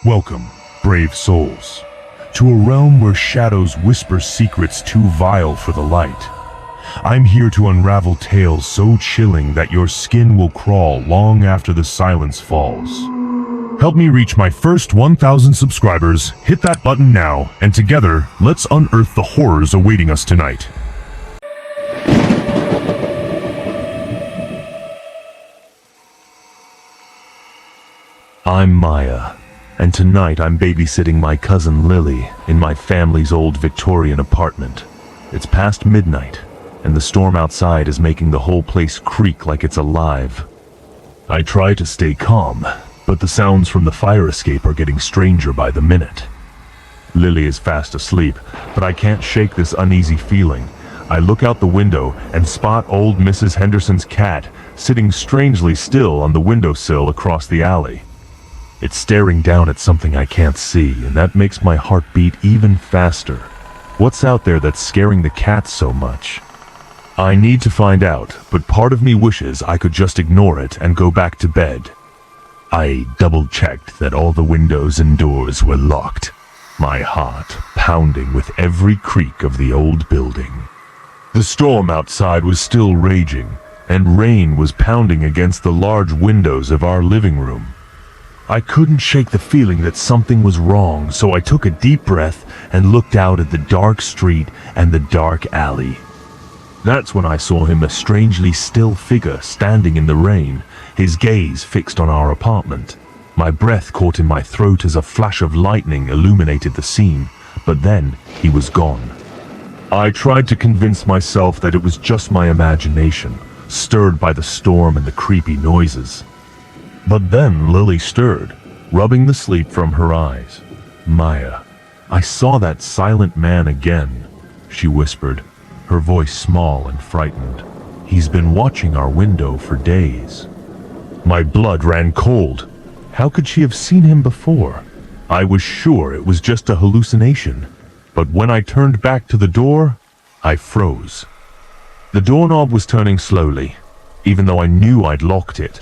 Welcome, brave souls, to a realm where shadows whisper secrets too vile for the light. I'm here to unravel tales so chilling that your skin will crawl long after the silence falls. Help me reach my first 1,000 subscribers, hit that button now, and together, let's unearth the horrors awaiting us tonight. I'm Maya, and tonight I'm babysitting my cousin Lily in my family's old Victorian apartment. It's past midnight, and the storm outside is making the whole place creak like it's alive. I try to stay calm, but the sounds from the fire escape are getting stranger by the minute. Lily is fast asleep, but I can't shake this uneasy feeling. I look out the window and spot old Mrs. Henderson's cat sitting strangely still on the windowsill across the alley. It's staring down at something I can't see, and that makes my heart beat even faster. What's out there that's scaring the cat so much? I need to find out, but part of me wishes I could just ignore it and go back to bed. I double-checked that all the windows and doors were locked, my heart pounding with every creak of the old building. The storm outside was still raging, and rain was pounding against the large windows of our living room. I couldn't shake the feeling that something was wrong, so I took a deep breath and looked out at the dark street and the dark alley. That's when I saw him, a strangely still figure standing in the rain, his gaze fixed on our apartment. My breath caught in my throat as a flash of lightning illuminated the scene, but then he was gone. I tried to convince myself that it was just my imagination, stirred by the storm and the creepy noises. But then Lily stirred, rubbing the sleep from her eyes. "Maya, I saw that silent man again," she whispered, her voice small and frightened. "He's been watching our window for days." My blood ran cold. How could she have seen him before? I was sure it was just a hallucination, but when I turned back to the door, I froze. The doorknob was turning slowly, even though I knew I'd locked it.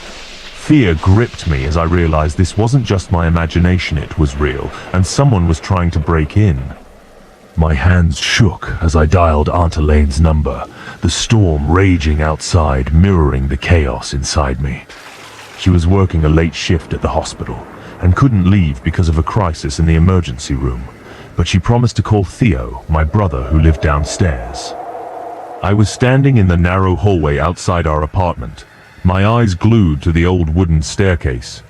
Fear gripped me as I realized this wasn't just my imagination, it was real, and someone was trying to break in. My hands shook as I dialed Aunt Elaine's number, the storm raging outside mirroring the chaos inside me. She was working a late shift at the hospital and couldn't leave because of a crisis in the emergency room, but she promised to call Theo, my brother who lived downstairs. I was standing in the narrow hallway outside our apartment, my eyes glued to the old wooden staircase.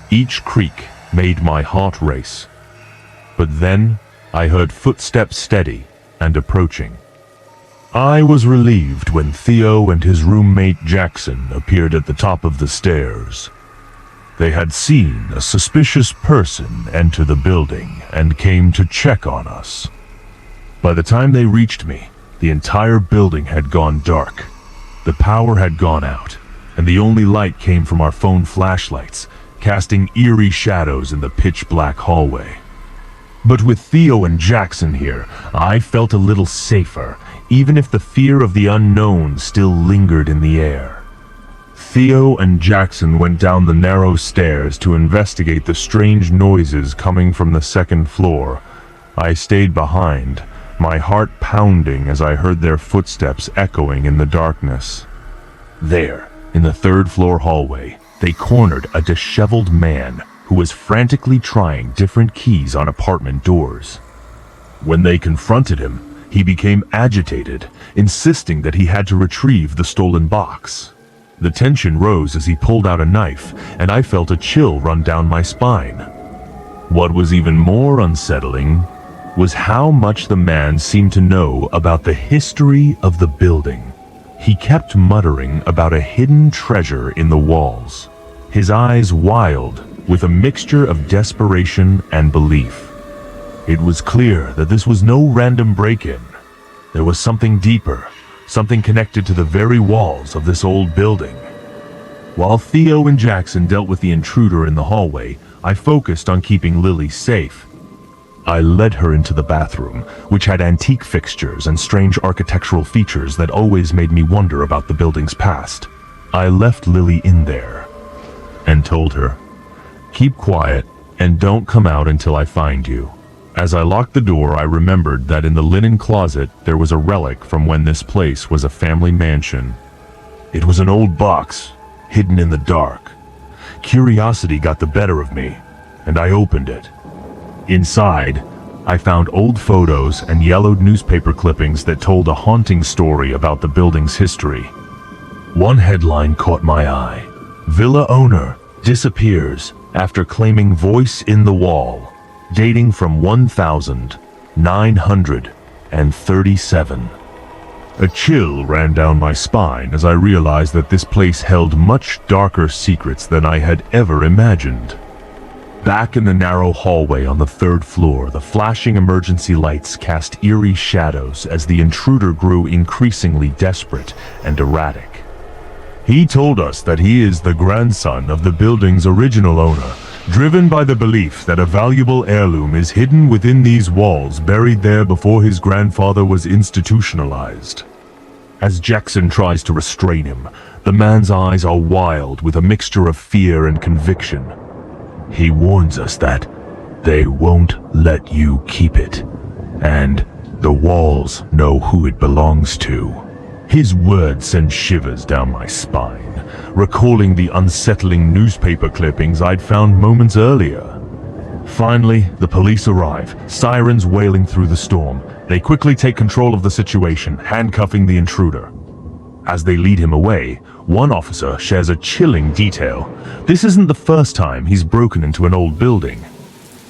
Each creak made my heart race. But then I heard footsteps steady and approaching. I was relieved when Theo and his roommate Jackson appeared at the top of the stairs. They had seen a suspicious person enter the building and came to check on us. By the time they reached me, the entire building had gone dark. The power had gone out, and the only light came from our phone flashlights, casting eerie shadows in the pitch-black hallway. But with Theo and Jackson here, I felt a little safer, even if the fear of the unknown still lingered in the air. Theo and Jackson went down the narrow stairs to investigate the strange noises coming from the second floor. I stayed behind, my heart pounding as I heard their footsteps echoing in the darkness. There, in the third-floor hallway, they cornered a disheveled man who was frantically trying different keys on apartment doors. When they confronted him, he became agitated, insisting that he had to retrieve the stolen box. The tension rose as he pulled out a knife, and I felt a chill run down my spine. What was even more unsettling was how much the man seemed to know about the history of the building. He kept muttering about a hidden treasure in the walls, his eyes wild with a mixture of desperation and belief. It was clear that this was no random break-in. There was something deeper, something connected to the very walls of this old building. While Theo and Jackson dealt with the intruder in the hallway, I focused on keeping Lily safe. I led her into the bathroom, which had antique fixtures and strange architectural features that always made me wonder about the building's past. I left Lily in there and told her, "Keep quiet And don't come out until I find you. As I locked the door, I remembered that in the linen closet there was a relic from when this place was a family mansion. It was an old box, hidden in the dark. Curiosity got the better of me, and I opened it. Inside, I found old photos and yellowed newspaper clippings that told a haunting story about the building's history. One headline caught my eye. Villa owner disappears after claiming voice in the wall, dating from 1937. A chill ran down my spine as I realized that this place held much darker secrets than I had ever imagined. Back in the narrow hallway on the third floor, the flashing emergency lights cast eerie shadows as the intruder grew increasingly desperate and erratic. He told us that he is the grandson of the building's original owner, driven by the belief that a valuable heirloom is hidden within these walls, buried there before his grandfather was institutionalized. As Jackson tries to restrain him, the man's eyes are wild with a mixture of fear and conviction. He warns us that they won't let you keep it, and the walls know who it belongs to. His words send shivers down my spine, recalling the unsettling newspaper clippings I'd found moments earlier. Finally, the police arrive, sirens wailing through the storm. They quickly take control of the situation, handcuffing the intruder. As they lead him away, one officer shares a chilling detail. This isn't the first time he's broken into an old building.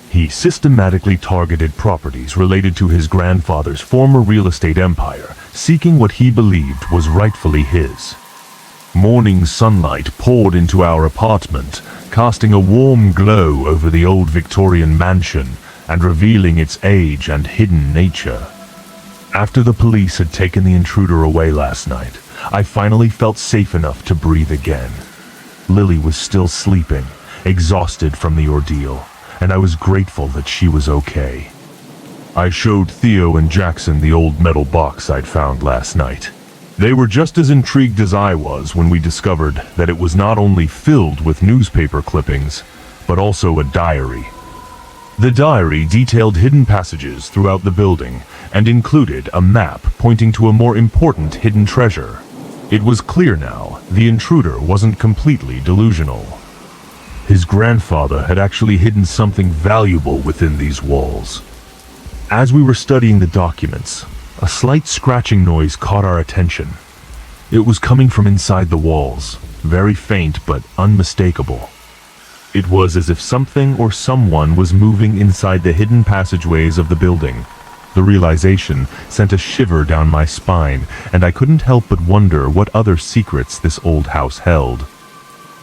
He systematically targeted properties related to his grandfather's former real estate empire, seeking what he believed was rightfully his. Morning sunlight poured into our apartment, casting a warm glow over the old Victorian mansion and revealing its age and hidden nature. After the police had taken the intruder away last night, I finally felt safe enough to breathe again. Lily was still sleeping, exhausted from the ordeal, and I was grateful that she was okay. I showed Theo and Jackson the old metal box I'd found last night. They were just as intrigued as I was when we discovered that it was not only filled with newspaper clippings, but also a diary. The diary detailed hidden passages throughout the building and included a map pointing to a more important hidden treasure. It was clear now the intruder wasn't completely delusional. His grandfather had actually hidden something valuable within these walls. As we were studying the documents, a slight scratching noise caught our attention. It was coming from inside the walls, very faint but unmistakable. It was as if something or someone was moving inside the hidden passageways of the building. The realization sent a shiver down my spine, and I couldn't help but wonder what other secrets this old house held.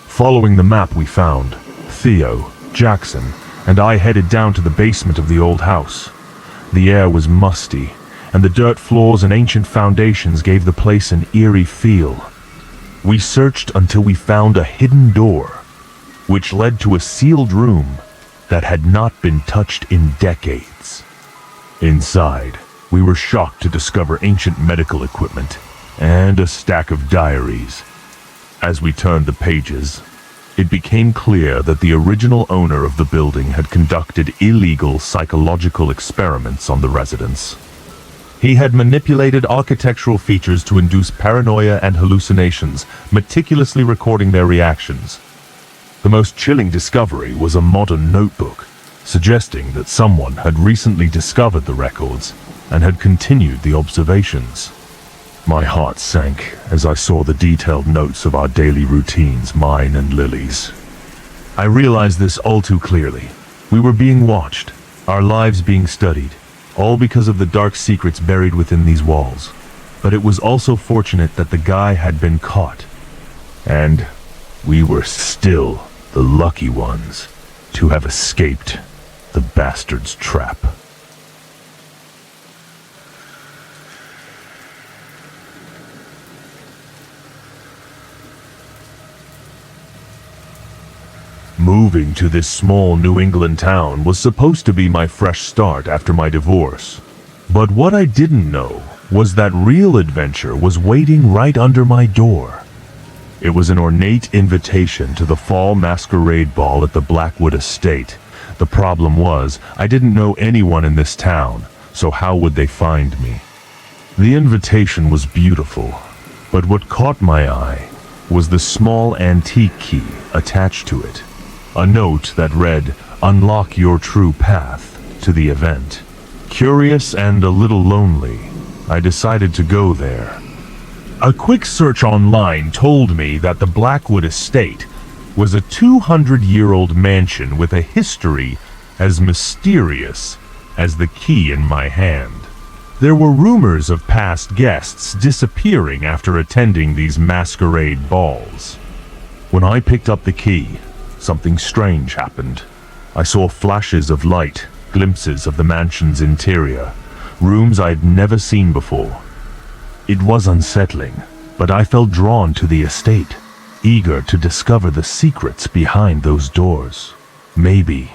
Following the map we found, Theo, Jackson, and I headed down to the basement of the old house. The air was musty, and the dirt floors and ancient foundations gave the place an eerie feel. We searched until we found a hidden door, which led to a sealed room that had not been touched in decades. Inside, we were shocked to discover ancient medical equipment and a stack of diaries. As we turned the pages, it became clear that the original owner of the building had conducted illegal psychological experiments on the residents. He had manipulated architectural features to induce paranoia and hallucinations, meticulously recording their reactions. The most chilling discovery was a modern notebook, suggesting that someone had recently discovered the records and had continued the observations. My heart sank as I saw the detailed notes of our daily routines, mine and Lily's. I realized this all too clearly. We were being watched, our lives being studied, all because of the dark secrets buried within these walls. But it was also fortunate that the guy had been caught, and we were still the lucky ones to have escaped the bastard's trap. Moving to this small New England town was supposed to be my fresh start after my divorce. But what I didn't know was that real adventure was waiting right under my door. It was an ornate invitation to the fall masquerade ball at the Blackwood estate, The problem was, I didn't know anyone in this town, so how would they find me? The invitation was beautiful, but what caught my eye was the small antique key attached to it. A note that read, "Unlock your true path to the event." Curious and a little lonely, I decided to go there. A quick search online told me that the Blackwood Estate was a 200-year-old mansion with a history as mysterious as the key in my hand. There were rumors of past guests disappearing after attending these masquerade balls. When I picked up the key, something strange happened. I saw flashes of light, glimpses of the mansion's interior, rooms I'd never seen before. It was unsettling, but I felt drawn to the estate, eager to discover the secrets behind those doors. Maybe,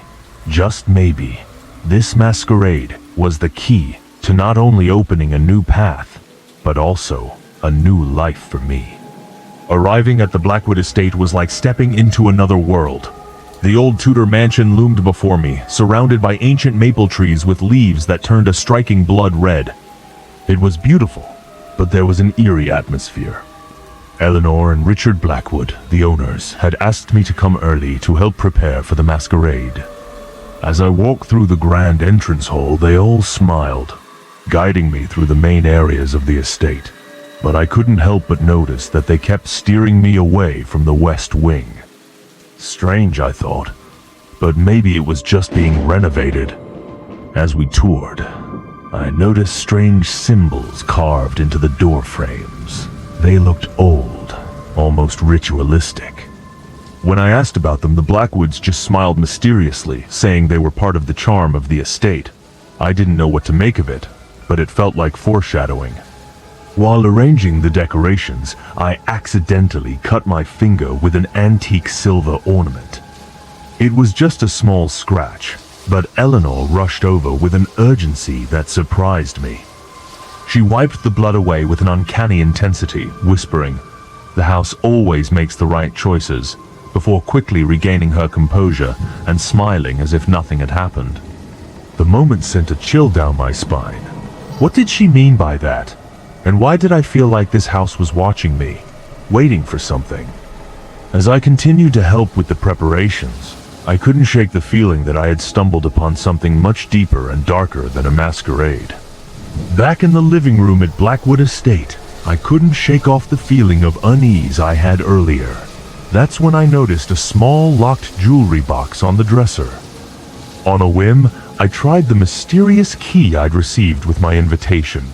just maybe, this masquerade was the key to not only opening a new path, but also a new life for me. Arriving at the Blackwood Estate was like stepping into another world. The old Tudor mansion loomed before me, surrounded by ancient maple trees with leaves that turned a striking blood red. It was beautiful, but there was an eerie atmosphere. Eleanor and Richard Blackwood, the owners, had asked me to come early to help prepare for the masquerade. As I walked through the grand entrance hall, they all smiled, guiding me through the main areas of the estate. But I couldn't help but notice that they kept steering me away from the west wing. Strange, I thought, but maybe it was just being renovated. As we toured, I noticed strange symbols carved into the door frames. They looked old, almost ritualistic. When I asked about them, the Blackwoods just smiled mysteriously, saying they were part of the charm of the estate. I didn't know what to make of it, but it felt like foreshadowing. While arranging the decorations, I accidentally cut my finger with an antique silver ornament. It was just a small scratch, but Eleanor rushed over with an urgency that surprised me. She wiped the blood away with an uncanny intensity, whispering, "The house always makes the right choices," before quickly regaining her composure and smiling as if nothing had happened. The moment sent a chill down my spine. What did she mean by that? And why did I feel like this house was watching me, waiting for something? As I continued to help with the preparations, I couldn't shake the feeling that I had stumbled upon something much deeper and darker than a masquerade. Back in the living room at Blackwood Estate, I couldn't shake off the feeling of unease I had earlier. That's when I noticed a small locked jewelry box on the dresser. On a whim, I tried the mysterious key I'd received with my invitation.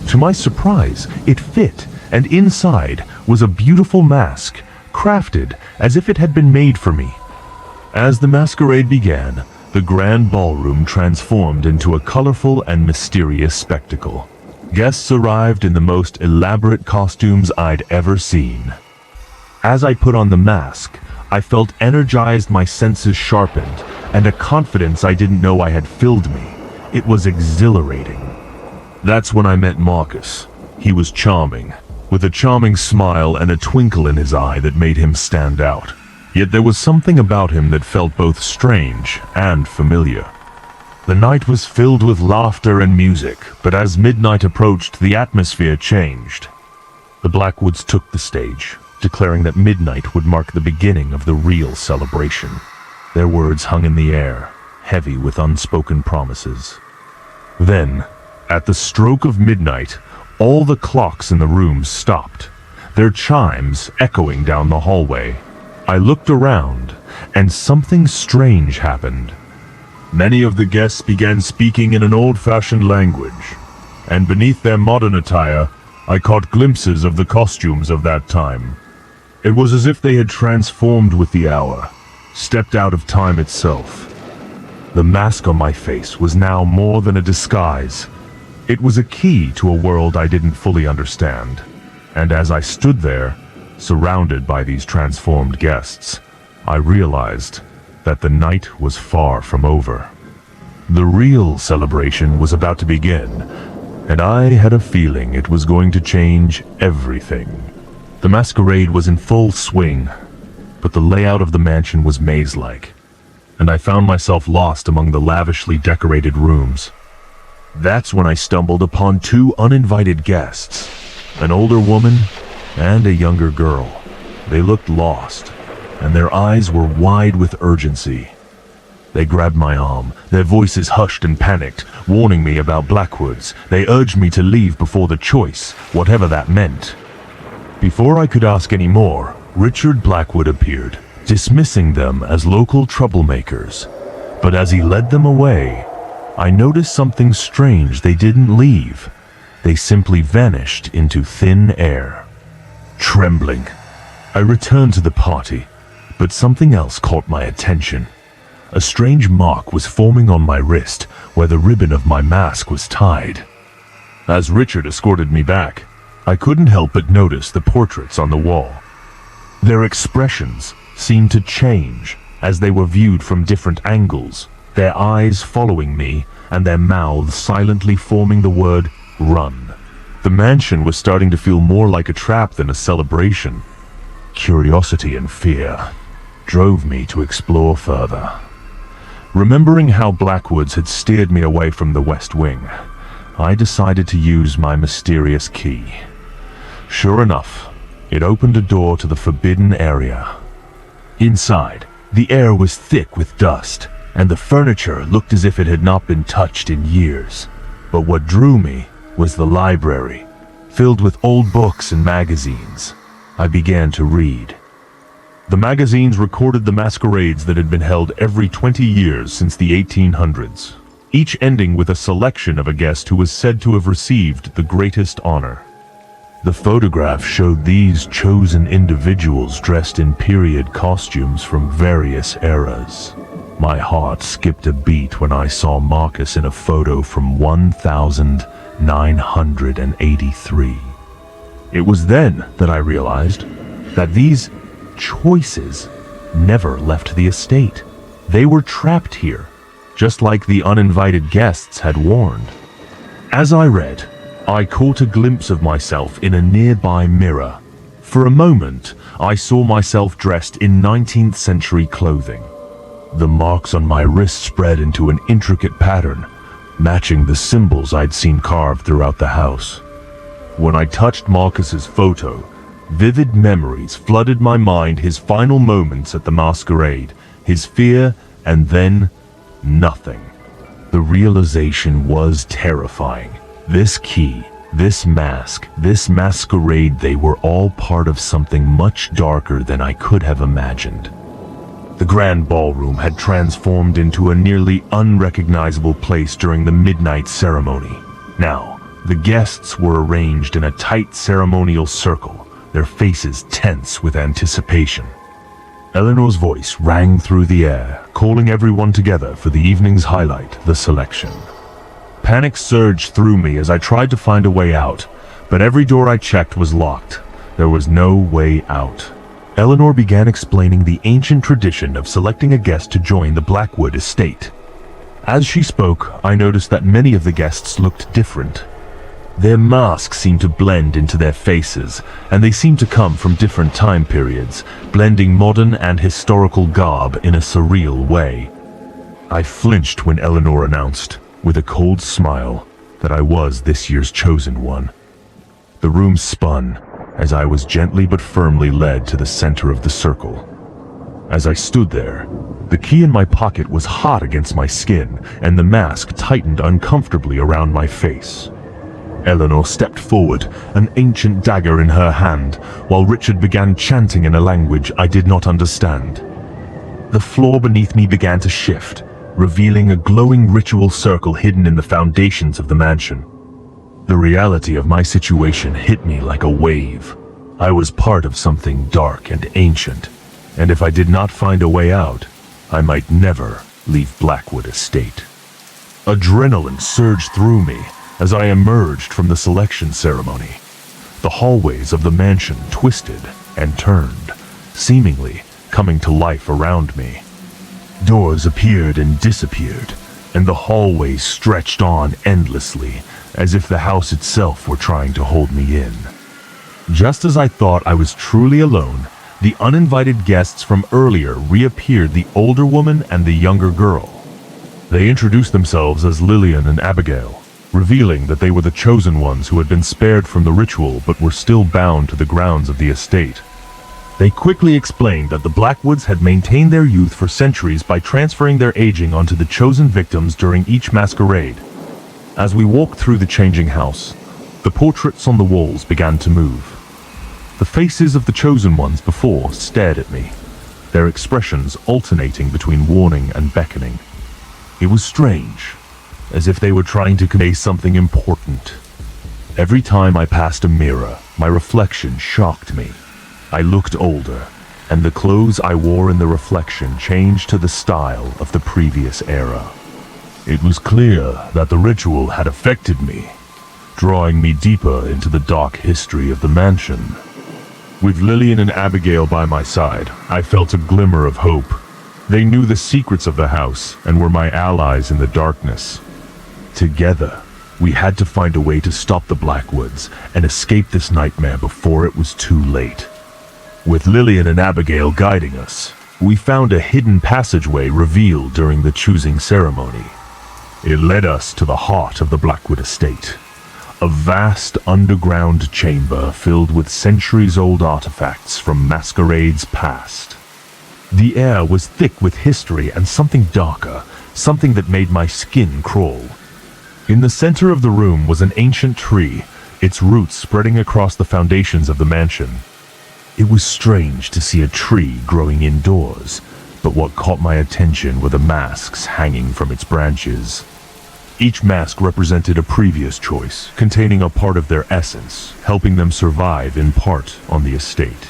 To my surprise, it fit, and inside was a beautiful mask, crafted as if it had been made for me. As the masquerade began, the grand ballroom transformed into a colorful and mysterious spectacle. Guests arrived in the most elaborate costumes I'd ever seen. As I put on the mask, I felt energized, my senses sharpened, and a confidence I didn't know I had filled me. It was exhilarating. That's when I met Marcus. He was charming, with a charming smile and a twinkle in his eye that made him stand out. Yet there was something about him that felt both strange and familiar. The night was filled with laughter and music, but as midnight approached, the atmosphere changed. The Blackwoods took the stage, declaring that midnight would mark the beginning of the real celebration. Their words hung in the air, heavy with unspoken promises. Then, at the stroke of midnight, all the clocks in the room stopped, their chimes echoing down the hallway. I looked around, and something strange happened. Many of the guests began speaking in an old-fashioned language, and beneath their modern attire, I caught glimpses of the costumes of that time. It was as if they had transformed with the hour, stepped out of time itself. The mask on my face was now more than a disguise. It was a key to a world I didn't fully understand, and as I stood there, surrounded by these transformed guests, I realized that the night was far from over. The real celebration was about to begin, and I had a feeling it was going to change everything. The masquerade was in full swing, but the layout of the mansion was maze-like. and I found myself lost among the lavishly decorated rooms. That's when I stumbled upon two uninvited guests, an older woman and a younger girl. They looked lost, and their eyes were wide with urgency. They grabbed my arm, their voices hushed and panicked, warning me about Blackwoods. They urged me to leave before the choice, whatever that meant. Before I could ask any more, Richard Blackwood appeared, dismissing them as local troublemakers. But as he led them away, I noticed something strange. They didn't leave. They simply vanished into thin air. Trembling, I returned to the party, but something else caught my attention. A strange mark was forming on my wrist where the ribbon of my mask was tied. As Richard escorted me back, I couldn't help but notice the portraits on the wall. Their expressions seemed to change as they were viewed from different angles, their eyes following me and their mouths silently forming the word "run." The mansion was starting to feel more like a trap than a celebration. Curiosity and fear drove me to explore further. Remembering how Blackwoods had steered me away from the West Wing, I decided to use my mysterious key. Sure enough, it opened a door to the forbidden area. Inside, the air was thick with dust, and the furniture looked as if it had not been touched in years. But what drew me was the library, filled with old books and magazines. I began to read. The magazines recorded the masquerades that had been held every 20 years since the 1800s, each ending with a selection of a guest who was said to have received the greatest honor. The photograph showed these chosen individuals dressed in period costumes from various eras. My heart skipped a beat when I saw Marcus in a photo from 1983. It was then that I realized that these choices never left the estate. They were trapped here, just like the uninvited guests had warned. As I read, I caught a glimpse of myself in a nearby mirror. For a moment, I saw myself dressed in 19th century clothing. The marks on my wrist spread into an intricate pattern, matching the symbols I'd seen carved throughout the house. When I touched Marcus's photo, vivid memories flooded my mind, his final moments at the masquerade, his fear, and then nothing. The realization was terrifying. This key, this mask, this masquerade, they were all part of something much darker than I could have imagined. The grand ballroom had transformed into a nearly unrecognizable place during the midnight ceremony. Now, the guests were arranged in a tight ceremonial circle, their faces tense with anticipation. Eleanor's voice rang through the air, calling everyone together for the evening's highlight, the selection. Panic surged through me as I tried to find a way out, but every door I checked was locked. There was no way out. Eleanor began explaining the ancient tradition of selecting a guest to join the Blackwood estate. As she spoke, I noticed that many of the guests looked different. Their masks seemed to blend into their faces, and they seemed to come from different time periods, blending modern and historical garb in a surreal way. I flinched when Eleanor announced, with a cold smile, that I was this year's chosen one. The room spun as I was gently but firmly led to the center of the circle. As I stood there, the key in my pocket was hot against my skin, and the mask tightened uncomfortably around my face. Eleanor stepped forward, an ancient dagger in her hand, while Richard began chanting in a language I did not understand. The floor beneath me began to shift, revealing a glowing ritual circle hidden in the foundations of the mansion. The reality of my situation hit me like a wave. I was part of something dark and ancient, and if I did not find a way out, I might never leave Blackwood Estate. Adrenaline surged through me as I emerged from the selection ceremony. The hallways of the mansion twisted and turned, seemingly coming to life around me. Doors appeared and disappeared, and the hallways stretched on endlessly, as if the house itself were trying to hold me in. Just as I thought I was truly alone, the uninvited guests from earlier reappeared, the older woman and the younger girl. They introduced themselves as Lillian and Abigail, revealing that they were the chosen ones who had been spared from the ritual but were still bound to the grounds of the estate. They quickly explained that the Blackwoods had maintained their youth for centuries by transferring their aging onto the chosen victims during each masquerade. As we walked through the changing house, the portraits on the walls began to move. The faces of the chosen ones before stared at me, their expressions alternating between warning and beckoning. It was strange, as if they were trying to convey something important. Every time I passed a mirror, my reflection shocked me. I looked older, and the clothes I wore in the reflection changed to the style of the previous era. It was clear that the ritual had affected me, drawing me deeper into the dark history of the mansion. With Lillian and Abigail by my side, I felt a glimmer of hope. They knew the secrets of the house and were my allies in the darkness. Together, we had to find a way to stop the Blackwoods and escape this nightmare before it was too late. With Lillian and Abigail guiding us, we found a hidden passageway revealed during the choosing ceremony. It led us to the heart of the Blackwood estate, a vast underground chamber filled with centuries-old artifacts from masquerades past. The air was thick with history and something darker, something that made my skin crawl. In the center of the room was an ancient tree, its roots spreading across the foundations of the mansion. It was strange to see a tree growing indoors, but what caught my attention were the masks hanging from its branches. Each mask represented a previous choice, containing a part of their essence, helping them survive in part on the estate.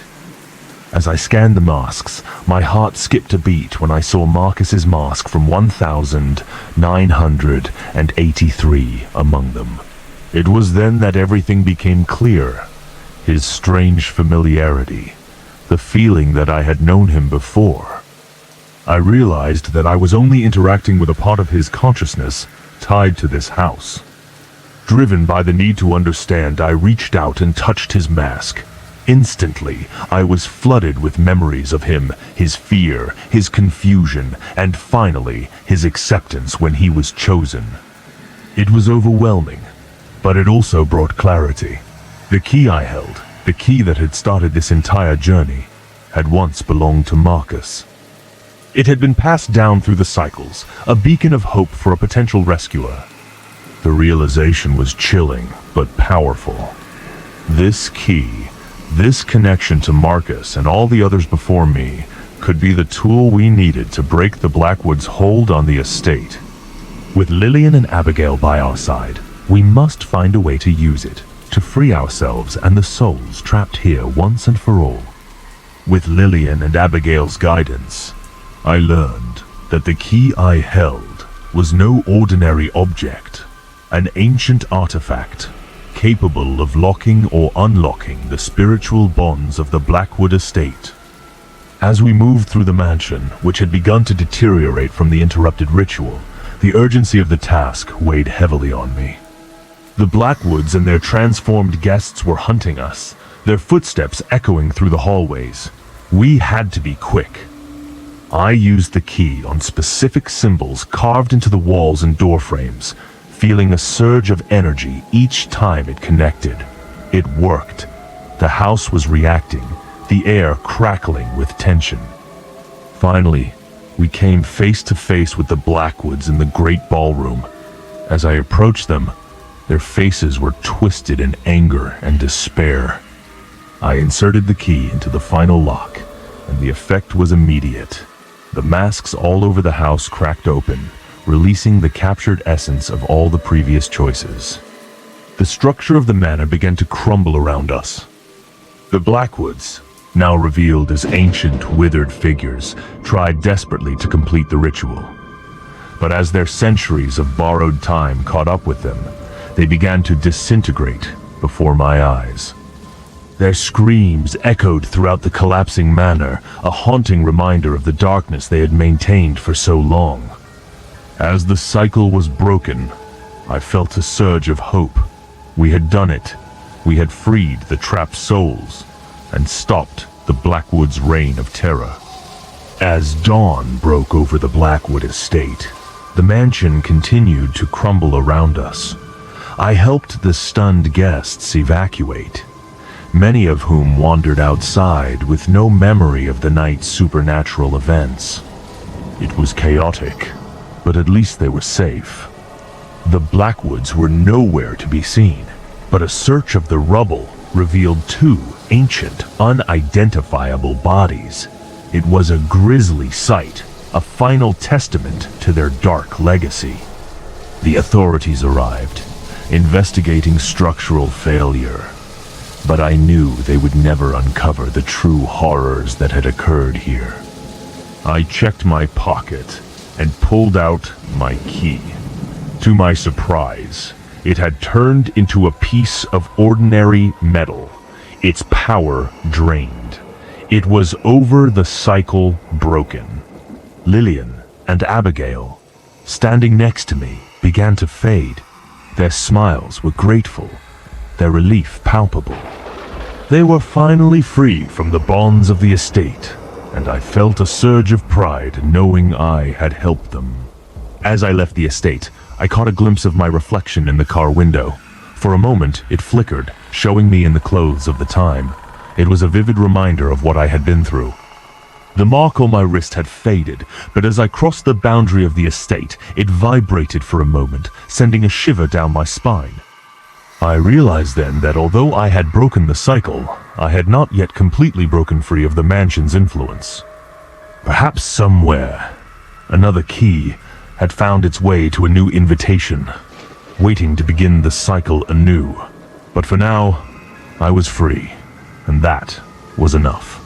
As I scanned the masks, my heart skipped a beat when I saw Marcus's mask from 1983 among them. It was then that everything became clear. His strange familiarity, the feeling that I had known him before. I realized that I was only interacting with a part of his consciousness tied to this house. Driven by the need to understand, I reached out and touched his mask. Instantly, I was flooded with memories of him, his fear, his confusion, and finally, his acceptance when he was chosen. It was overwhelming, but it also brought clarity. The key I held, the key that had started this entire journey, had once belonged to Marcus. It had been passed down through the cycles, a beacon of hope for a potential rescuer. The realization was chilling, but powerful. This key, this connection to Marcus and all the others before me, could be the tool we needed to break the Blackwoods' hold on the estate. With Lillian and Abigail by our side, we must find a way to use it, to free ourselves and the souls trapped here once and for all. With Lillian and Abigail's guidance, I learned that the key I held was no ordinary object, an ancient artifact, capable of locking or unlocking the spiritual bonds of the Blackwood estate. As we moved through the mansion, which had begun to deteriorate from the interrupted ritual, the urgency of the task weighed heavily on me. The Blackwoods and their transformed guests were hunting us, their footsteps echoing through the hallways. We had to be quick. I used the key on specific symbols carved into the walls and door frames, feeling a surge of energy each time it connected. It worked. The house was reacting, the air crackling with tension. Finally, we came face to face with the Blackwoods in the great ballroom. As I approached them, their faces were twisted in anger and despair. I inserted the key into the final lock, and the effect was immediate. The masks all over the house cracked open, releasing the captured essence of all the previous choices. The structure of the manor began to crumble around us. The Blackwoods, now revealed as ancient, withered figures, tried desperately to complete the ritual. But as their centuries of borrowed time caught up with them, they began to disintegrate before my eyes. Their screams echoed throughout the collapsing manor, a haunting reminder of the darkness they had maintained for so long. As the cycle was broken, I felt a surge of hope. We had done it. We had freed the trapped souls and stopped the Blackwood's reign of terror. As dawn broke over the Blackwood estate, the mansion continued to crumble around us. I helped the stunned guests evacuate, many of whom wandered outside with no memory of the night's supernatural events. It was chaotic, but at least they were safe. The Blackwoods were nowhere to be seen, but a search of the rubble revealed two ancient, unidentifiable bodies. It was a grisly sight, a final testament to their dark legacy. The authorities arrived, investigating structural failure, but I knew they would never uncover the true horrors that had occurred here. I checked my pocket and pulled out my key. To my surprise, it had turned into a piece of ordinary metal, its power drained. It was over the cycle broken. Lillian and Abigail, standing next to me, began to fade. Their smiles were grateful, their relief palpable. They were finally free from the bonds of the estate, and I felt a surge of pride knowing I had helped them. As I left the estate, I caught a glimpse of my reflection in the car window. For a moment, it flickered, showing me in the clothes of the time. It was a vivid reminder of what I had been through. The mark on my wrist had faded, but as I crossed the boundary of the estate, it vibrated for a moment, sending a shiver down my spine. I realized then that although I had broken the cycle, I had not yet completely broken free of the mansion's influence. Perhaps somewhere, another key had found its way to a new invitation, waiting to begin the cycle anew. But for now, I was free, and that was enough.